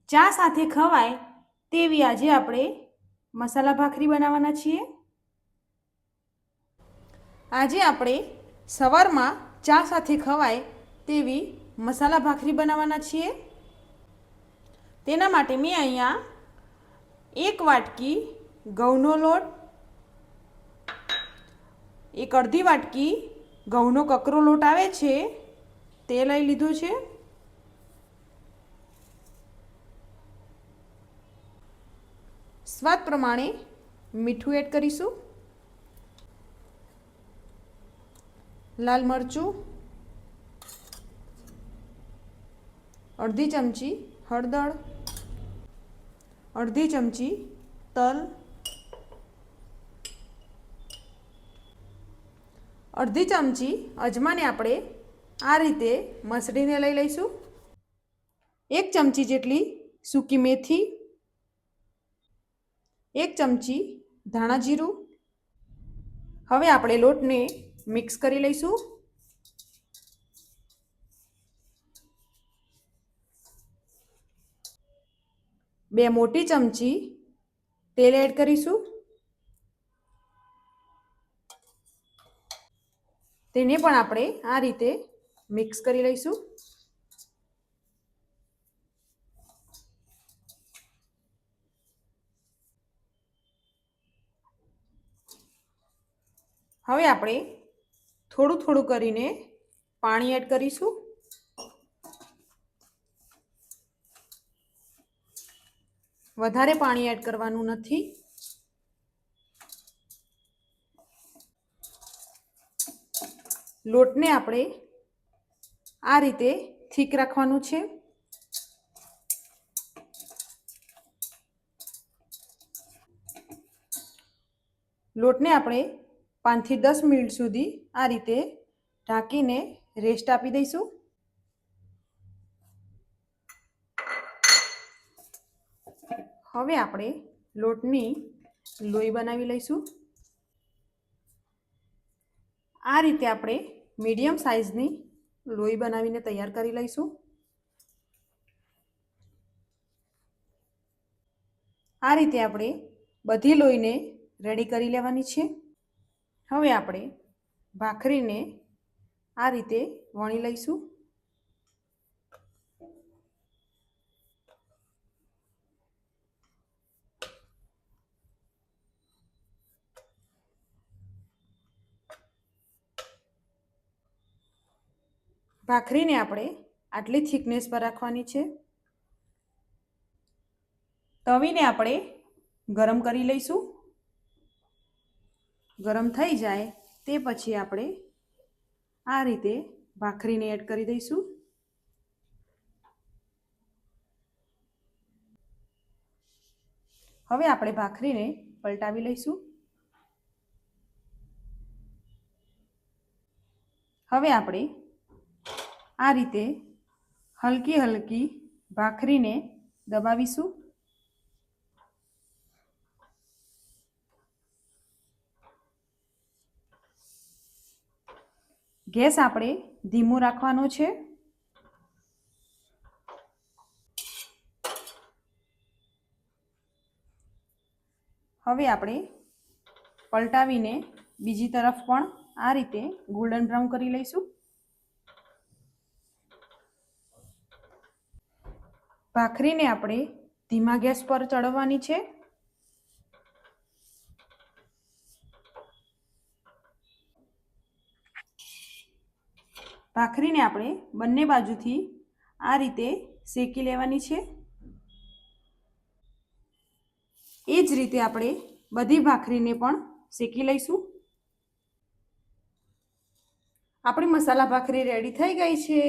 ચા સાથે ખવાય તેવી આજે આપણે મસાલા ભાખરી બનાવવાના છીએ। આજે આપણે સવારમાં ચા સાથે ખવાય તેવી મસાલા ભાખરી બનાવવાના છીએ। તેના માટે મેં અહીંયા 1 વાટકી ઘઉંનો લોટ, 1/2 વાટકી ઘઉંનો કકરો લોટ આવે છે તે લઈ લીધો છે। સ્વાદ પ્રમાણે મીઠું એડ કરીશું, લાલ મરચું, અડધી ચમચી હળદર, અડધી ચમચી તલ, અડધી ચમચી અજમાને આપણે આ રીતે મસળીને લઈ લઈશું, 1 ચમચી જેટલી સૂકી મેથી, 1 ચમચી ધાણા જીરું। હવે આપણે લોટને મિક્સ કરી લઈશું। બે મોટી ચમચી તેલ એડ કરીશું, તેને પણ આપણે આ રીતે મિક્સ કરી લઈશું। હવે આપણે થોડું થોડું કરીને પાણી એડ કરીશું। વધારે પાણી એડ કરવાનું નથી। લોટને આપણે આ રીતે થીક રાખવાનું છે। લોટને આપણે 5 થી 10 મિનિટ સુધી આ રીતે ઢાંકીને રેસ્ટ આપી દઈશું। હવે આપણે લોટની લોઈ બનાવી લઈશું। આ રીતે આપણે મીડિયમ સાઇઝની લોઈ બનાવીને તૈયાર કરી લઈશું। આ રીતે આપણે બધી લોઈને રેડી કરી લેવાની છે। હવે આપણે ભાખરીને આ રીતે વણી લઈશું। ભાખરીને આપણે આટલી થિકનેસ પર રાખવાની છે। તવીને આપણે ગરમ કરી લઈશું। ગરમ થઈ જાય તે પછી આપણે આ રીતે ભાખરીને એડ કરી દઈશું। હવે આપણે ભાખરીને પલટાવી લઈશું। હવે આપણે આ રીતે હલકી હલકી ભાખરીને દબાવીશું। ગેસ આપણે ધીમો રાખવાનો છે। હવે આપણે પલટાવીને બીજી તરફ પણ આ રીતે ગોલ્ડન બ્રાઉન કરી લઈશું। ભાખરીને આપણે ધીમા ગેસ પર ચડવવાની છે। ભાખરીને આપણે બંને બાજુથી આ રીતે શેકી લેવાની છે। એ જ રીતે આપણે બધી ભાખરીને પણ શેકી લઈશું। આપણી મસાલા ભાખરી રેડી થઈ ગઈ છે।